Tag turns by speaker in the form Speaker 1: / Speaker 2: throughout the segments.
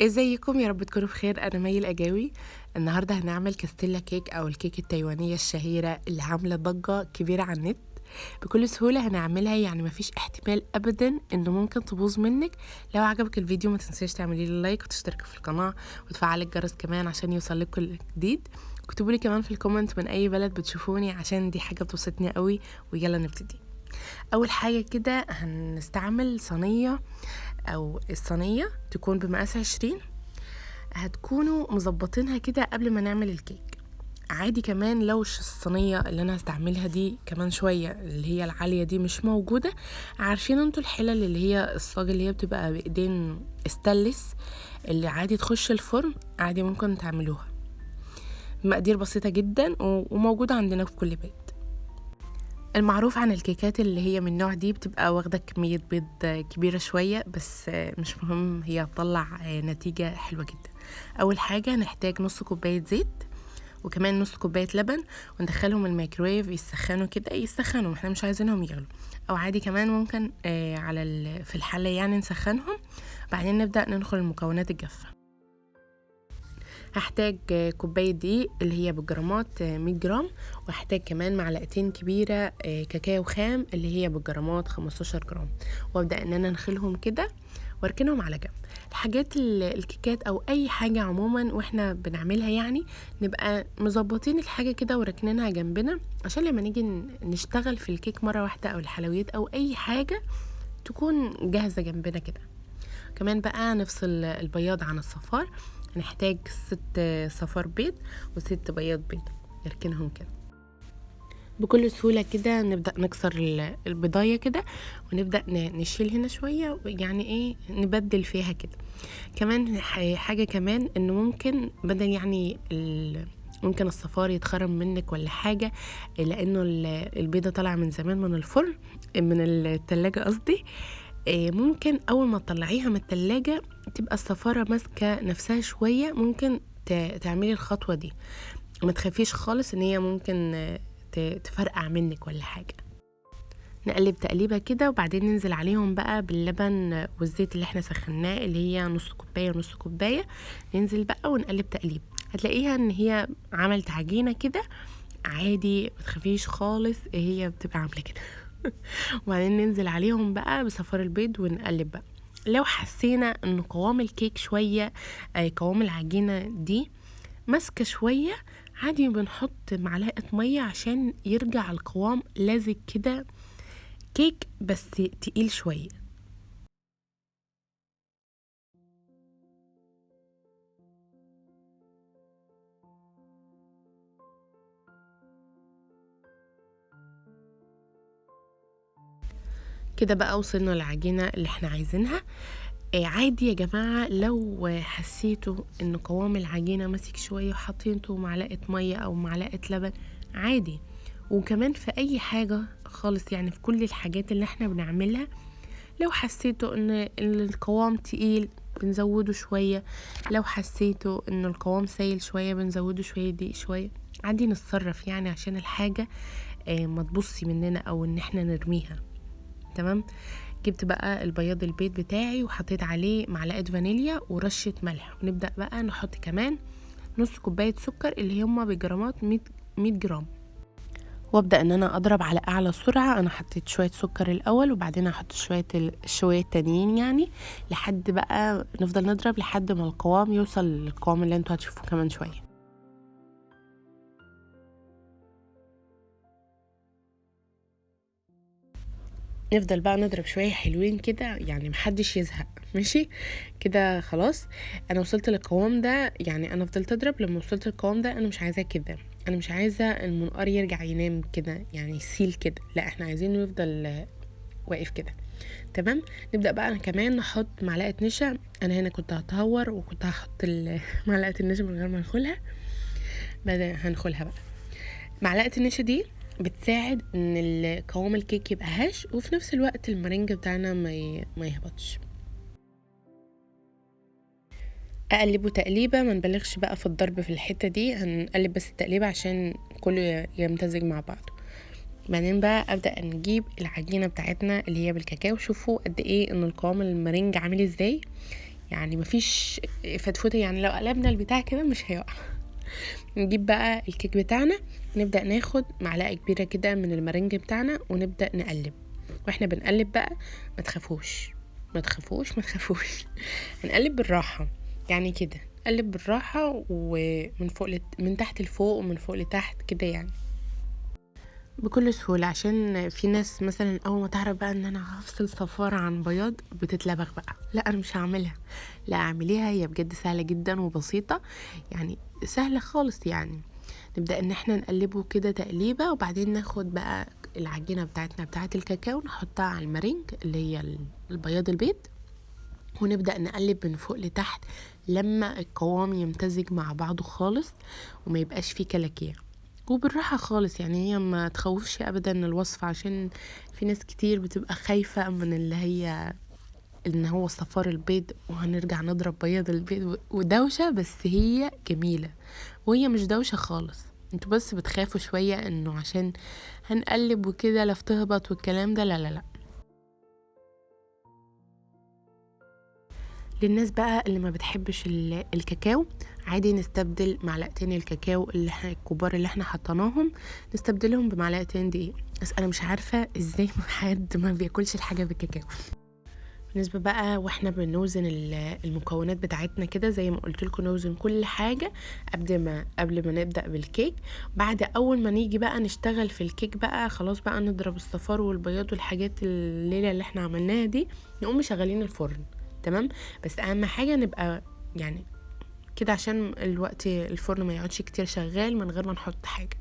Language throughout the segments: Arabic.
Speaker 1: ازيكم؟ يا رب تكونوا بخير. انا مي الأجاوي. النهارده هنعمل كاستيلا كيك او الكيك التايوانيه الشهيره اللي عامله ضجه كبيره على النت. بكل سهوله هنعملها، يعني مفيش احتمال ابدا انه ممكن تبوظ منك. لو عجبك الفيديو ما تنساش تعملي لي لايك وتشتركي في القناه وتفعلي الجرس كمان عشان يوصلك كل جديد. اكتبوا لي كمان في الكومنت من اي بلد بتشوفوني عشان دي حاجه بتبسطني قوي. ويلا نبتدي. اول حاجه كده هنستعمل صينيه، او الصينيه تكون بمقاس 20. هتكونوا مظبطينها كده قبل ما نعمل الكيك. عادي كمان لو الصينيه اللي انا هستعملها دي كمان شويه اللي هي العاليه دي مش موجوده، عارفين انتوا الحلل اللي هي الصاج اللي هي بتبقى بايدين استانلس اللي عادي تخش الفرن، عادي ممكن تعملوها. مقادير بسيطه جدا وموجوده عندنا في كل بيت. المعروف عن الكيكات اللي هي من النوع دي بتبقى واخدة كمية بيض كبيرة شوية، بس مش مهم، هي هتطلع نتيجة حلوة جدا. أول حاجة هنحتاج نص كوباية زيت وكمان نص كوباية لبن، وندخلهم الميكرويف يسخنوا كده، يسخنوا، احنا مش عايزينهم يغلوا، او عادي كمان ممكن في الحلة يعني نسخنهم. بعدين نبدأ ننخل المكونات الجافة. هحتاج كوباية دقيق اللي هي بالجرامات 100 جرام، وهحتاج كمان معلقتين كبيرة كاكاو خام اللي هي بالجرامات 15 جرام، وابدأ ان انا انخلهم كده واركنهم على جنب. الحاجات الكيكات او اي حاجة عموما واحنا بنعملها يعني نبقى مظبطين الحاجة كده وراكنينها جنبنا عشان لما نيجي نشتغل في الكيك مرة واحدة او الحلويات او اي حاجة تكون جاهزة جنبنا كده. كمان بقى نفصل البياض عن الصفار. هنحتاج 6 صفار بيض و6 بياض بيض، نركنهم كده بكل سهولة كده. نبدأ نكسر البضاية كده ونبدأ نشيل هنا شوية، يعني ايه، نبدل فيها كده. كمان حاجة كمان انه ممكن بدل يعني ممكن الصفار يتخرم منك ولا حاجة، لانه البيضة طالعة من زمان من الفرن، من التلاجة قصدي. ممكن اول ما تطلعيها من التلاجة تبقى الصفارة ماسكة نفسها شوية، ممكن تعملي الخطوة دي. ما تخافيش خالص ان هي ممكن تفرقع منك ولا حاجة. نقلب تقليبة كده وبعدين ننزل عليهم بقى باللبن والزيت اللي احنا سخناه اللي هي نص كوباية ونص كوباية. ننزل بقى ونقلب تقليب، هتلاقيها ان هي عملت عجينة كده عادي، ما تخافيش خالص، هي بتبقى عاملة كده. وبعدين ننزل عليهم بقى بصفار البيض ونقلب بقى. لو حسينا ان قوام الكيك شوية، قوام العجينة دي ماسكة شوية، عادي بنحط معلقة مية عشان يرجع القوام لازق كده، كيك بس تقيل شوية. كده بقى وصلنا للعجينة اللي احنا عايزينها. عادي يا جماعة لو حسيتوا ان قوام العجينة ماسك شوية وحطيتوا معلقة مية او معلقة لبن، عادي. وكمان في اي حاجة خالص، يعني في كل الحاجات اللي احنا بنعملها، لو حسيتوا ان القوام تقيل بنزوده شوية، لو حسيتوا ان القوام سايل شوية بنزوده شوية دقيق شوية، عادي نتصرف يعني عشان الحاجة ما تبصي مننا او ان احنا نرميها. تمام. جبت بقى البياض البيض بتاعي وحطيت عليه معلقة فانيليا ورشة ملح، ونبدأ بقى نحط كمان نص كوباية سكر اللي هما بجرامات 100 جرام، وابدا ان انا اضرب على اعلى سرعه. انا حطيت شويه سكر الاول وبعدين هحط شويه تانيين، يعني لحد بقى نفضل نضرب لحد ما القوام يوصل للقوام اللي انتوا هتشوفوه كمان شويه. نفضل بقى نضرب شويه حلوين كده، يعني محدش يزهق، ماشي كده خلاص. انا وصلت للقوام ده، يعني انا فضلت اضرب لما وصلت للقوام ده. انا مش عايزاه كده، انا مش عايزه المنقار يرجع ينام كده يعني يسيل كده، لا احنا عايزينه يفضل واقف كده. تمام. نبدأ بقى كمان نحط معلقة نشا. انا هنا كنت هتهور وكنت هحط معلقة النشا من غير ما نخلها، بعدين هنخلها بقى. معلقة النشا دي بتساعد ان قوام الكيك يبقى هش، وفي نفس الوقت المارينج بتاعنا ما يهبطش. اقلبه تقليبه، ما نبالغش بقى في الضرب في الحته دي، هنقلب بس التقليبه عشان كله يمتزج مع بعض. بعدين بقى ابدا نجيب العجينه بتاعتنا اللي هي بالكاكاو. شوفوا قد ايه ان القوام المارينج عامل ازاي، يعني مفيش فتفوتة، يعني لو قلبنا البتاع كده مش هيقع. نجيب بقى الكيك بتاعنا، نبدأ ناخد معلقة كبيرة كده من المارينج بتاعنا ونبدأ نقلب. واحنا بنقلب بقى ما تخافوش ما تخافوش ما تخافوش هنقلب بالراحة، يعني كده نقلب بالراحة ومن فوق من تحت لفوق ومن فوق لتحت كده، يعني بكل سهولة. عشان في ناس مثلا اول ما تعرف بقى ان انا هفصل صفارة عن بياض بتتلبخ بقى، لا انا مش هعملها، لا اعمليها، هي بجد سهلة جدا وبسيطة، يعني سهلة خالص. يعني نبدأ ان احنا نقلبه كده تقليبة، وبعدين ناخد بقى العجينة بتاعتنا بتاعة الكاكاو نحطها على المارينج اللي هي البياض البيض، ونبدأ نقلب من فوق لتحت لما القوام يمتزج مع بعضه خالص وما يبقاش فيه كلاكيع، وبالراحة خالص. يعني هي ما تخوفش ابدا الوصفة، عشان في ناس كتير بتبقى خايفة من اللي هي ان هو صفار البيض وهنرجع نضرب بياض البيض ودوشة، بس هي جميلة وهي مش دوشة خالص. انتوا بس بتخافوا شوية انه عشان هنقلب وكده لا تهبط والكلام ده، لا لا لا. للناس بقى اللي ما بتحبش الكاكاو، عادي نستبدل معلقتين الكاكاو اللي احنا الكبار اللي احنا حطيناهم، نستبدلهم بمعلقتين دقيق. بس انا مش عارفة ازاي حد ما بياكلش الحاجة بالكاكاو. بالنسبة بقى واحنا بنوزن المكونات بتاعتنا كده، زي ما قلت لكم نوزن كل حاجة قبل ما نبدأ بالكيك. بعد اول ما نيجي بقى نشتغل في الكيك بقى خلاص بقى نضرب الصفار والبياض والحاجات الليلة اللي احنا عملناها دي، نقوم مشغلين الفرن. تمام، بس اهم حاجة نبقى يعني كده عشان الوقت الفرن ما يقعدش كتير شغال من غير ما نحط حاجة.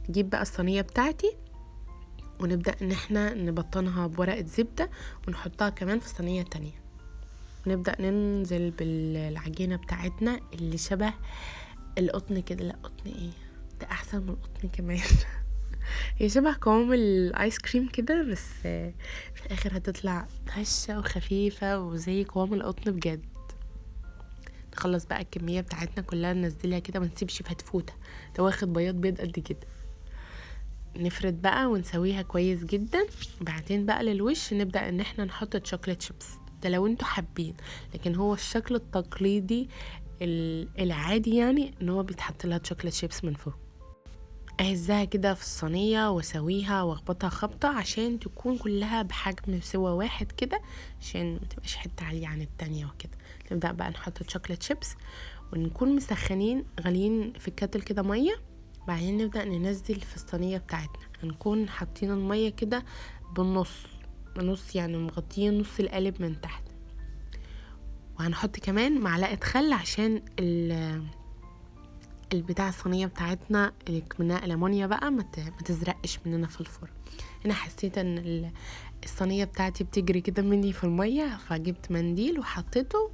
Speaker 1: نجيب بقى الصينية بتاعتي ونبدأ ان احنا نبطنها بورقة زبدة ونحطها كمان في صينية تانية، ونبدأ ننزل بالعجينة بتاعتنا اللي شبه القطن كده. لا قطن ايه ده، احسن من القطن كمان. هي شبه قوام الايس كريم كده، بس في الاخر هتطلع هشة وخفيفة وزي قوام القطن بجد. نخلص بقى الكمية بتاعتنا كلها ننزلها كده، ما نسيبش فتفوتة، ده واخد بياض قد كده. نفرد بقى ونسويها كويس جدا. بعدين بقى للوش نبدأ ان احنا نحط شوكولات شيبس، ده لو انتوا حابين، لكن هو الشكل التقليدي العادي يعني ان هو بيتحط لها شوكولات شيبس من فوق. اهزها كده في الصينية واسويها واخبطها خبطة عشان تكون كلها بحجم سوا واحد كده، عشان ما تبقاش حتة عالية عن التانية وكده. نبدأ بقى نحط شوكولات شيبس ونكون مسخنين غاليين في الكاتل كده مية. بعدين نبدأ ننزل في الصينية بتاعتنا، هنكون حاطين المية كده بنص يعني مغطيين نص القالب من تحت. وهنحط كمان معلقة خل عشان البتاع الصينية بتاعتنا اللي منها ألمونيا بقى ما تزرقش مننا في الفرن. انا حسيت ان الصينية بتاعتي بتجري كده مني في المية، فجبت منديل وحطيته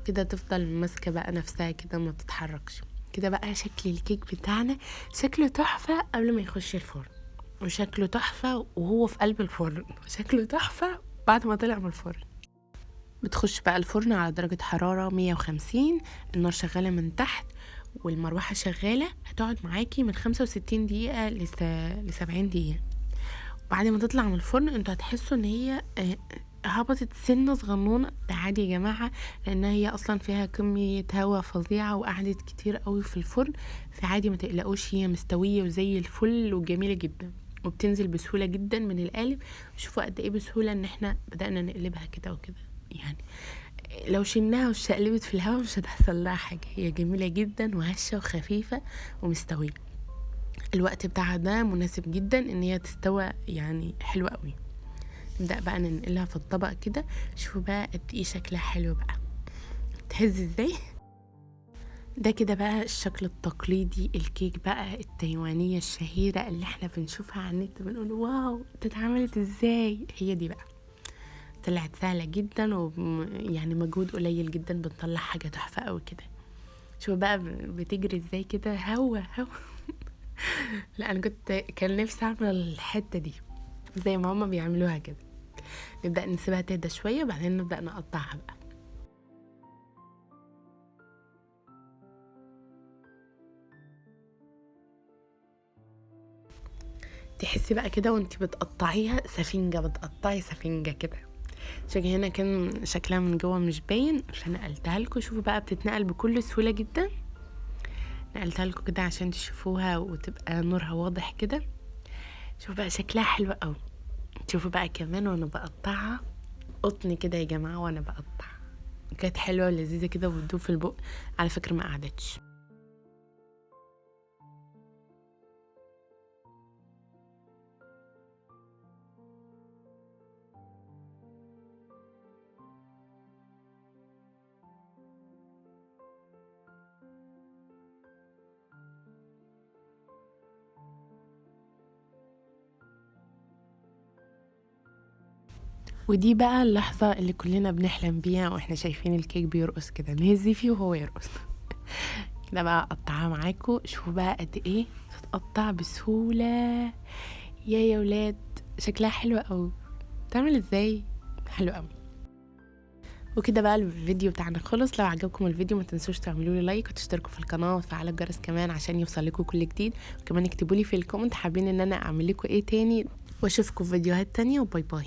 Speaker 1: كده تفضل ماسكة بقى نفسها كده ما تتحركش. كده بقى شكل الكيك بتاعنا شكله تحفة قبل ما يخش الفرن، وشكله تحفة وهو في قلب الفرن، وشكله تحفة بعد ما طلع من الفرن. بتخش بقى الفرن على درجة حرارة 150، النار شغالة من تحت والمروحة شغالة. هتقعد معاكي من 65 دقيقة ل70 دقيقة. بعد ما تطلع من الفرن انتوا هتحسوا ان هي هبطت سنة صغنونة، ده عادي يا جماعة، لان هي اصلا فيها كمية هوا فظيعة وقعدت كتير قوي في الفرن، فعادي ما تقلقوش، هي مستوية وزي الفل وجميلة جدا وبتنزل بسهولة جدا من القالب. شوفوا قد ايه بسهولة ان احنا بدأنا نقلبها كده وكده، يعني لو شلناها وشقلبت في الهواء مش هتحصل لها حاجة، هي جميلة جدا وهشة وخفيفة ومستوية. الوقت بتاعها ده مناسب جدا ان هي تستوى يعني حلوة قوي. نبدأ بقى ننقلها في الطبق كده. شوفوا بقى قد ايه شكلها حلو بقى، تهز ازاي. ده كده بقى الشكل التقليدي الكيك بقى التايوانية الشهيرة اللي احنا بنشوفها على النت بنقول واو اتعملت ازاي. هي دي بقى طلعت سهلة جدا ويعني مجهود قليل جدا بنطلع حاجة تحفة قوي كده. شوفوا بقى بتجري ازاي كده هوا. لا انا كان نفسي اعمل الحتة دي زي ما هما بيعملوها كده. نبدأ نسيبها تهدى شوية بعدين نبدأ نقطعها بقى. تحسي بقى كده وانت بتقطعيها سفنجة، بتقطعي سفنجة كده. شكل هنا كان شكلها من جوه مش باين، فنقلتها لكم. شوفوا بقى بتتنقل بكل سهولة جدا. نقلتها لكم كده عشان تشوفوها وتبقى نورها واضح كده. شوفوا بقى شكلها حلو قوي. شوفوا بقى كمان وانا بقطعها قطن كده يا جماعة، وانا بقطعها كانت حلوة ولذيذة كده وبتدوب في البق. على فكرة ما قعدتش. ودي بقى اللحظة اللي كلنا بنحلم بيها واحنا شايفين الكيك بيرقص كده، نهزي فيه وهو يرقص. كده بقى اقطعها معاكم. شوفوا بقى قد ايه تتقطع بسهولة. يا ولاد شكلها حلو قوي. تعمل ازاي؟ حلو قوي. وكده بقى الفيديو بتاعنا خلص. لو عجبكم الفيديو ما تنسوش تعملوا لي لايك وتشتركوا في القناه وتفعلوا الجرس كمان عشان يوصل لكم كل جديد. وكمان اكتبوا لي في الكومنت حابين ان انا اعمل لكم ايه تاني، واشوفكم في فيديوهات تانية، وباي باي.